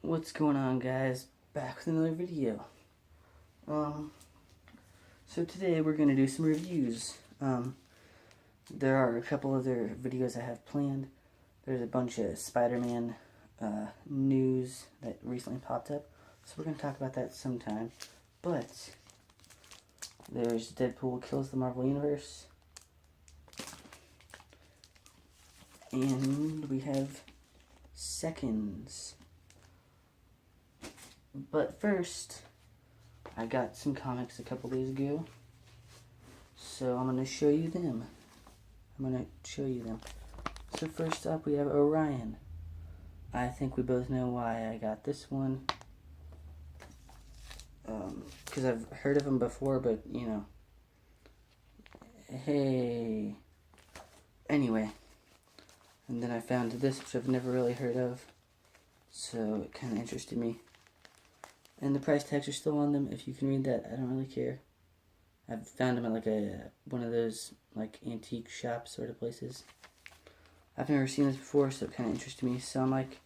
What's going on, guys? Back with another video. So today we're gonna do some reviews. There are a couple other videos I have planned. There's a bunch of Spider-Man news that recently popped up, so we're gonna talk about that sometime. But there's Deadpool kills the Marvel Universe, and we have Seconds. But first, I got some comics a couple days ago, so I'm going to show you them. So first up, we have Orion. I think we both know why I got this one. Because I've heard of him before, but, you know. Hey. Anyway. And then I found this, which I've never really heard of. So it kind of interested me. And the price tags are still on them. If you can read that, I don't really care. I've found them at like one of those like antique shop sort of places. I've never seen this before, so it kind of interested me. So I'm like,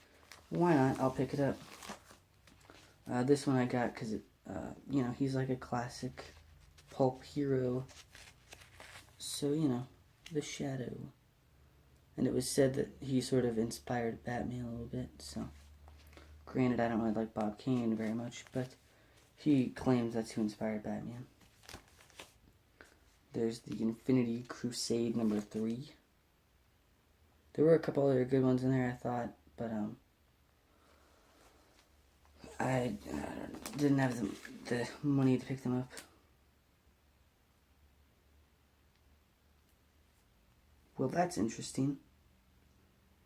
why not? I'll pick it up. This one I got because you know, he's like a classic pulp hero. So you know, the Shadow. And it was said that he sort of inspired Batman a little bit. So. Granted, I don't really like Bob Kane very much, but he claims that's who inspired Batman. There's the Infinity Crusade number 3. There were a couple other good ones in there, I thought, but I didn't have the money to pick them up. Well, that's interesting.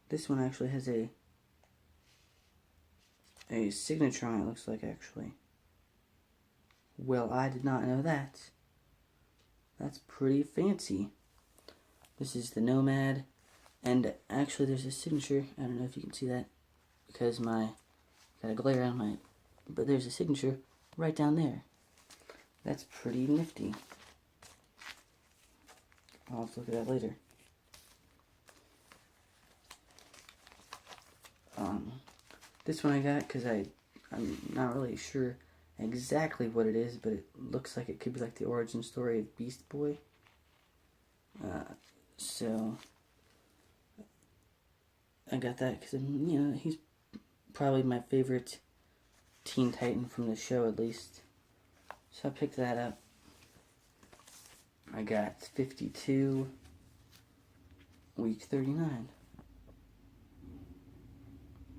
This one actually has a signature on it, looks like, actually. Well, I did not know that. That's pretty fancy. This is the Nomad, and actually there's a signature. I don't know if you can see that, because got a glare on my, but there's a signature right down there. That's pretty nifty. I'll have to look at that later. This one I got because I'm not really sure exactly what it is, but it looks like it could be like the origin story of Beast Boy. So I got that because, you know, he's probably my favorite Teen Titan from the show, at least. So I picked that up. I got 52, week 39.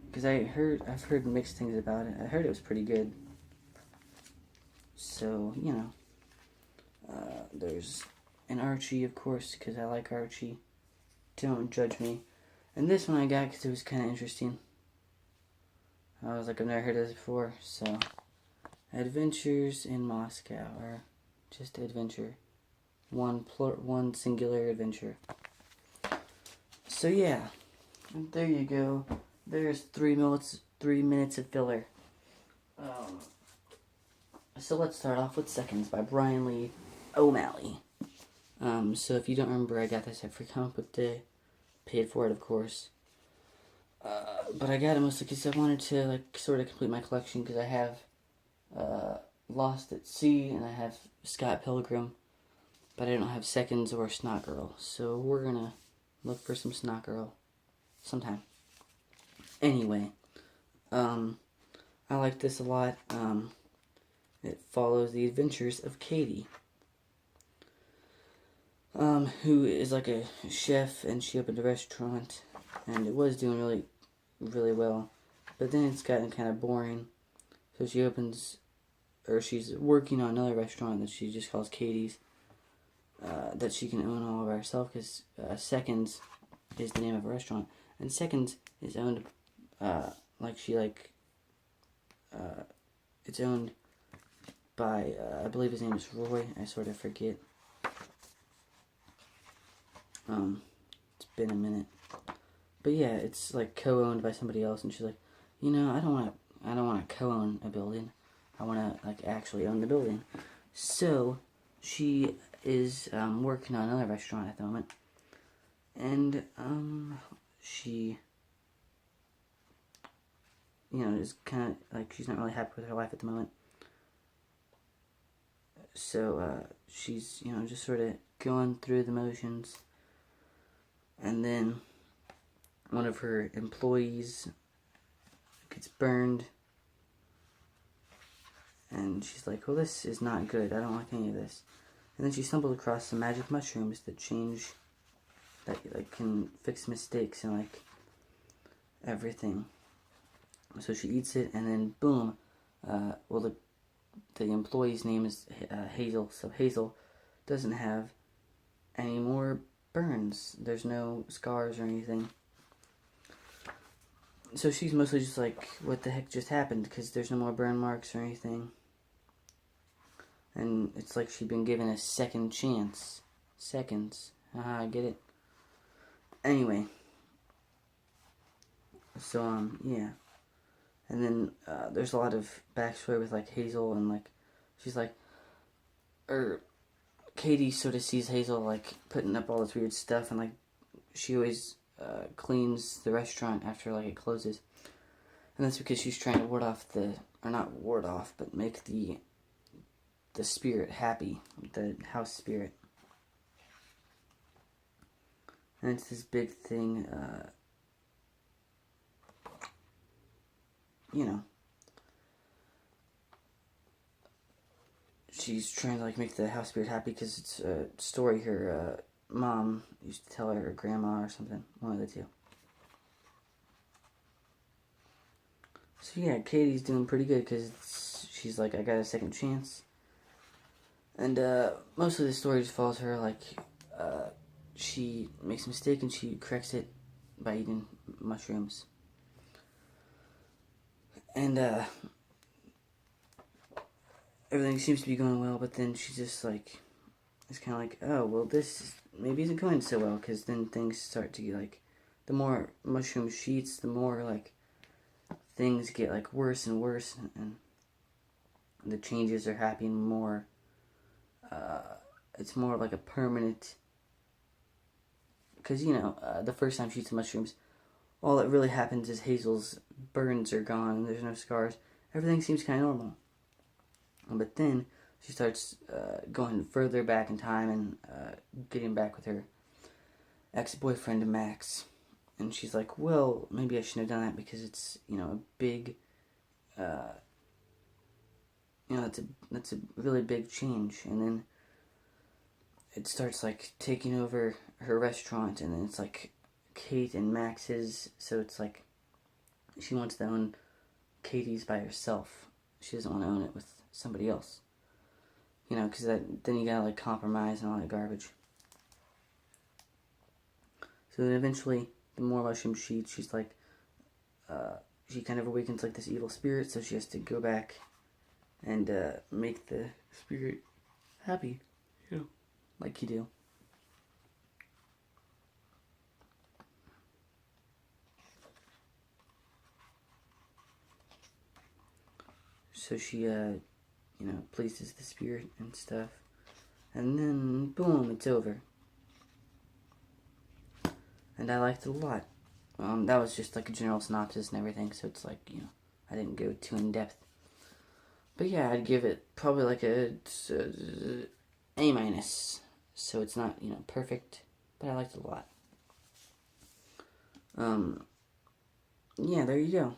Because I've heard mixed things about it. I heard it was pretty good. So, you know. There's an Archie, of course, because I like Archie. Don't judge me. And this one I got because it was kind of interesting. I was like, I've never heard of this before. So, Adventures in Moscow. Or just adventure. One singular adventure. So, yeah. And there you go. There's 3 minutes of filler. So let's start off with Seconds by Bryan Lee O'Malley. So if you don't remember, I got this at Free Comic Book Day. Paid for it, of course. But I got it mostly because I wanted to like sort of complete my collection, because I have Lost at Sea and I have Scott Pilgrim, but I don't have Seconds or Snot Girl. So we're gonna look for some Snot Girl sometime. Anyway, I like this a lot. It follows the adventures of Katie, who is like a chef, and she opened a restaurant, and it was doing really, really well, but then it's gotten kind of boring, so she's working on another restaurant that she just calls Katie's, that she can own all by herself, because Seconds is the name of a restaurant, and Seconds is owned it's owned by, I believe his name is Roy, I sort of forget. It's been a minute. But yeah, it's like co-owned by somebody else, and she's like, you know, I don't want to co-own a building. I want to like actually own the building. So she is working on another restaurant at the moment, and she is kind of like she's not really happy with her life at the moment. So she's, just sort of going through the motions. And then one of her employees gets burned. And she's like, well, this is not good. I don't like any of this. And then she stumbled across some magic mushrooms that can fix mistakes and, everything. So she eats it, and then boom. The employee's name is Hazel. So Hazel doesn't have any more burns. There's no scars or anything. So she's mostly just like, what the heck just happened? Because there's no more burn marks or anything. And it's like she'd been given a second chance. Seconds. Haha, I get it. Anyway. So, yeah. And then there's a lot of backstory with, Hazel and, she's Katie sort of sees Hazel, putting up all this weird stuff, and, she always cleans the restaurant after, it closes. And that's because she's trying to but make the spirit happy, the house spirit. And it's this big thing, she's trying to, make the house spirit happy because it's a story her mom used to tell her, or grandma or something, one of the two. So yeah, Katie's doing pretty good because she's like, I got a second chance. And most of the story just follows her, she makes a mistake and she corrects it by eating mushrooms. And everything seems to be going well, but then she just it's kind of like, oh, well, this maybe isn't going so well, because then things start to get the more mushroom she eats, the more things get worse and worse, and the changes are happening more. It's more like a permanent, because the first time she eats the mushrooms, all that really happens is Hazel's burns are gone and there's no scars. Everything seems kind of normal. But then she starts going further back in time and getting back with her ex-boyfriend Max. And she's like, well, maybe I shouldn't have done that because it's, a big, that's a really big change. And then it starts taking over her restaurant, and then it's Kate and Max's, so it's she wants to own Katie's by herself. She doesn't want to own it with somebody else. Because then you gotta compromise and all that garbage. So then eventually, the more mushrooms she eats, she's she kind of awakens this evil spirit, so she has to go back and make the spirit happy. Like you do. So she, pleases the spirit and stuff. And then, boom, it's over. And I liked it a lot. That was just a general synopsis and everything, so it's I didn't go too in depth. But yeah, I'd give it probably a A-. So it's not, perfect, but I liked it a lot. Yeah, there you go.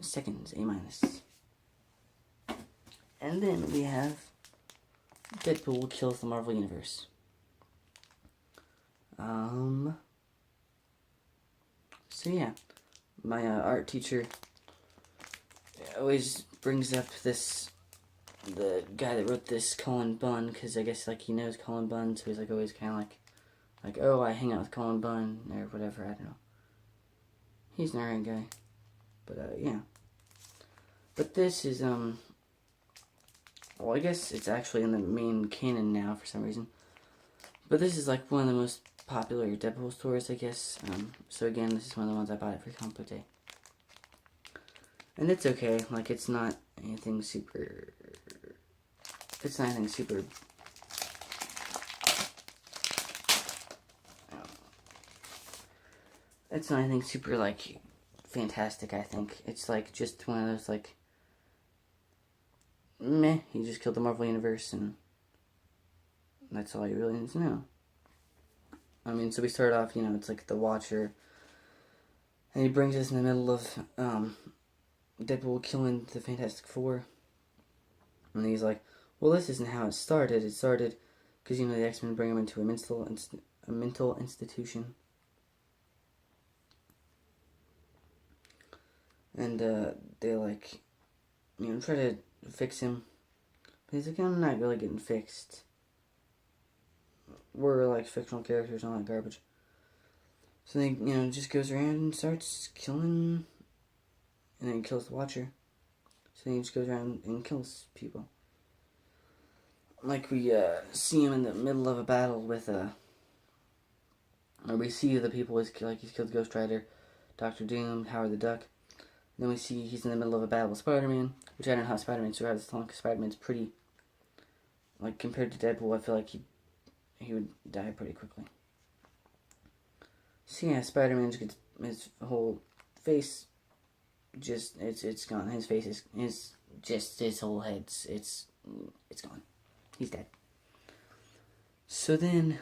Seconds, A-. And then we have Deadpool Kills the Marvel Universe. So yeah, my art teacher always brings up the guy that wrote this, Cullen Bunn, because I guess he knows Cullen Bunn, so he's always kind of oh, I hang out with Cullen Bunn or whatever. I don't know. He's an alright guy, but yeah. But this is well, I guess it's actually in the main canon now for some reason. But this is one of the most popular Deadpool stories, I guess. So again, this is one of the ones I bought at Free Comic Book Day. And it's okay, it's not anything super... It's not anything super... It's not anything super, fantastic, I think. It's like just one of those like meh, he just killed the Marvel Universe and that's all you really need to know. I mean, so we start off, it's like the Watcher, and he brings us in the middle of Deadpool killing the Fantastic Four, and he's like, well, this isn't how it started. It started because, the X-Men bring him into a mental institution, and they like, try to fix him, but he's like, I'm not really getting fixed. We're like fictional characters and all that garbage. So then, just goes around and starts killing, and then he kills the Watcher. So then he just goes around and kills people. Like we see him in the middle of a battle with or we see the people he's killed Ghost Rider, Doctor Doom, Howard the Duck. And then we see he's in the middle of a battle with Spider-Man, which I don't know how Spider-Man survives this long because Spider-Man's pretty, like compared to Deadpool, I feel like he would die pretty quickly. So yeah, Spider-Man just gets his whole face, just it's gone. His face is just his whole head's it's gone. He's dead. So then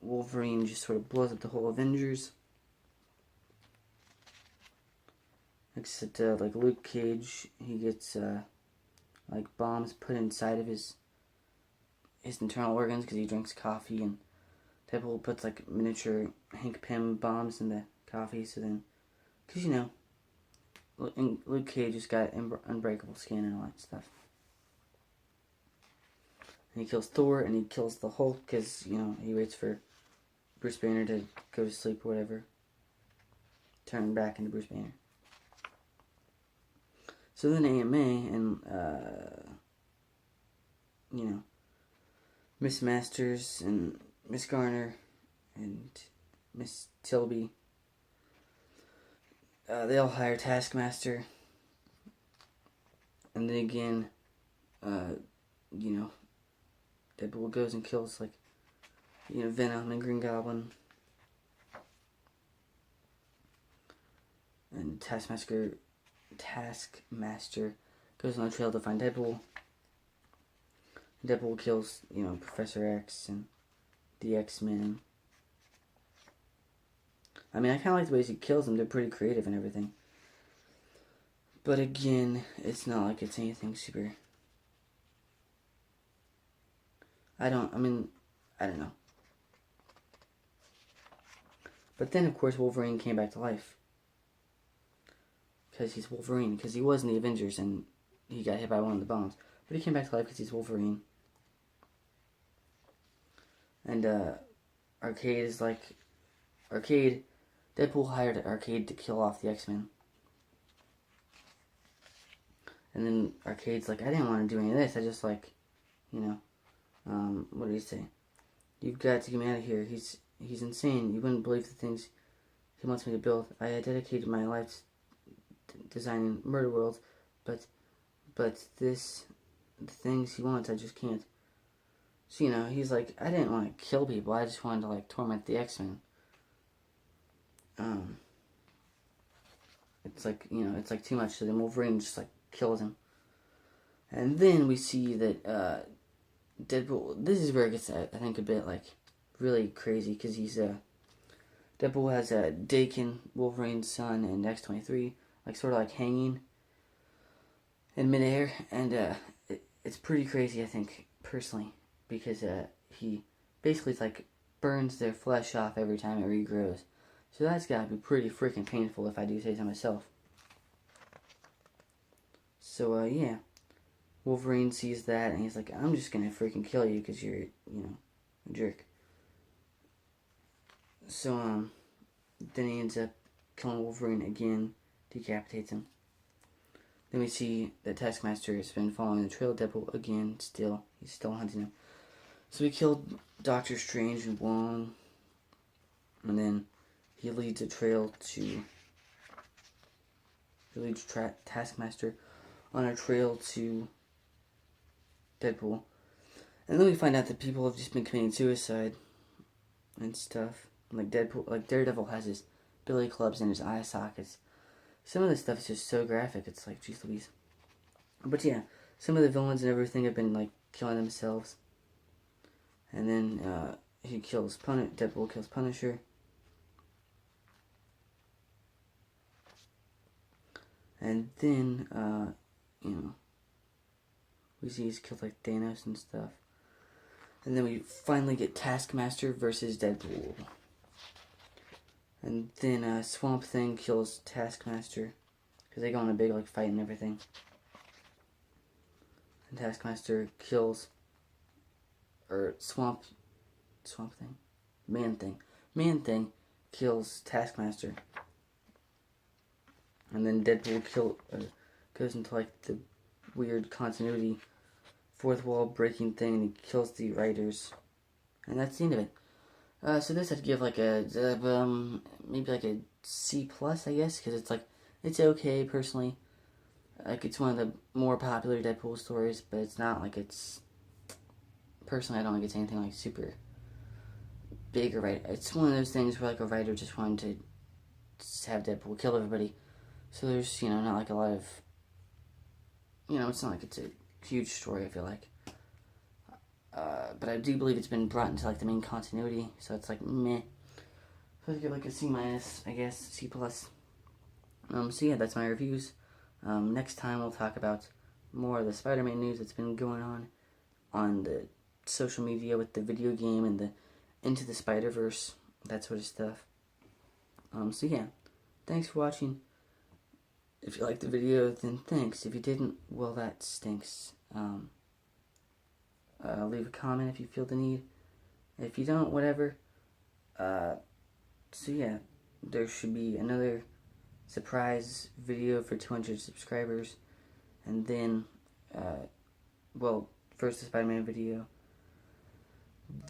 Wolverine just sort of blows up the whole Avengers. Except like Luke Cage, he gets like bombs put inside of his internal organs because he drinks coffee, and Deadpool puts like miniature Hank Pym bombs in the coffee. So then, because Luke Cage just got unbreakable skin and all that stuff. And he kills Thor and he kills the Hulk because he waits for Bruce Banner to go to sleep or whatever. Turn back into Bruce Banner. So then AMA and Miss Masters and Miss Garner and Miss Tilby, they all hire Taskmaster. And then again, Deadpool goes and kills Venom and Green Goblin. And Taskmaster goes on a trail to find Deadpool. Deadpool kills, Professor X and the X-Men. I mean, I kind of like the ways he kills them. They're pretty creative and everything. But again, it's not like it's anything super... I don't know. But then, of course, Wolverine came back to life. Because he's Wolverine. Because he was in the Avengers and he got hit by one of the bombs. But he came back to life because he's Wolverine. And Arcade is like... Deadpool hired Arcade to kill off the X-Men. And then Arcade's like, I didn't want to do any of this. I just what did he say? You've got to get me out of here. He's insane. You wouldn't believe the things he wants me to build. I had dedicated my life to designing murder worlds, but the things he wants, I just can't. So, he's like, I didn't want to kill people. I just wanted to, torment the X-Men. It's like, it's like too much. So then Wolverine just, kills him. And then we see that, Deadpool, this is where it gets, I think, a bit, really crazy, because he's, Deadpool has, Dakin, Wolverine's son, and X-23, sort of, hanging in midair, and, it's pretty crazy, I think, personally, because, he basically, burns their flesh off every time it regrows. So that's gotta be pretty freaking painful, if I do say so myself. So, yeah. Wolverine sees that, and he's like, I'm just gonna freaking kill you, because you're, a jerk. So, then he ends up killing Wolverine again, decapitates him. Then we see that Taskmaster has been following the trail of Deadpool again, still. He's still hunting him. So he killed Doctor Strange and Wong, and then he leads Taskmaster on a trail to Deadpool. And then we find out that people have just been committing suicide and stuff. Daredevil has his billy clubs in his eye sockets. some of this stuff is just so graphic. It's like, geez Louise. But yeah, some of the villains and everything have been like killing themselves. And then he kills Deadpool kills Punisher. And then, you know, we see he's killed like Thanos and stuff. And then we finally get Taskmaster versus Deadpool. And then Swamp Thing kills Taskmaster. Because they go on a big like fight and everything. And Taskmaster kills... Or Swamp Thing? Man Thing kills Taskmaster. And then Deadpool goes into like the weird continuity, fourth wall breaking thing, and he kills the writers. And that's the end of it. So this I'd give like a, maybe like a C+, I guess, because it's like, it's okay personally. Like, it's one of the more popular Deadpool stories, but it's not like it's, personally I don't think it's anything like super big or right. It's one of those things where like a writer just wanted to have Deadpool kill everybody. So there's, you know, not like a lot of, you know, it's not like it's a huge story, I feel like. But I do believe it's been brought into like the main continuity, so it's like meh. So I'd give like a C-, I guess, C+. So yeah, that's my reviews. Next time we'll talk about more of the Spider-Man news that's been going on the social media with the video game and the Into the Spider-Verse, that sort of stuff. So yeah, thanks for watching. If you liked the video, then thanks. If you didn't, well, that stinks. Leave a comment if you feel the need. If you don't, whatever. So yeah, there should be another surprise video for 200 subscribers. And then, well, first the Spider-Man video.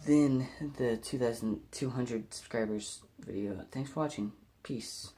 Then the 2,200 subscribers video. Thanks for watching. Peace.